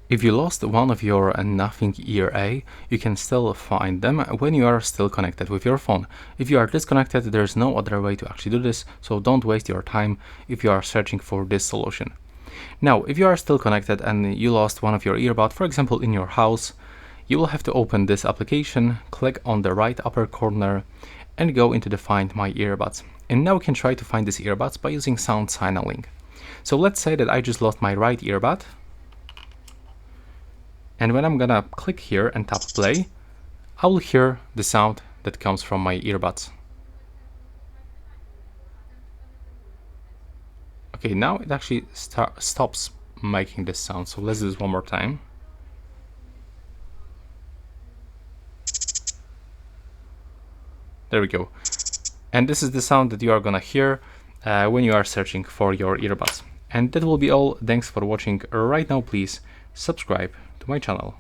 If you lost one of your Nothing Ear A, you can still find them when you are still connected with your phone. If you are disconnected, there's no other way to actually do this, so don't waste your time if you are searching for this solution. Now, if you are still connected and you lost one of your earbuds, for example in your house, you will have to open this application, click on the right upper corner and go into the Find My Earbuds. And now we can try to find these earbuds by using sound signaling. So let's say that I just lost my right earbud. And when I'm gonna click here and tap play, I will hear the sound that comes from my earbuds. Okay, now it actually stops making this sound. So let's do this one more time. There we go. And this is the sound that you are gonna hear when you are searching for your earbuds. And that will be all. Thanks for watching. Right now, please subscribe to my channel.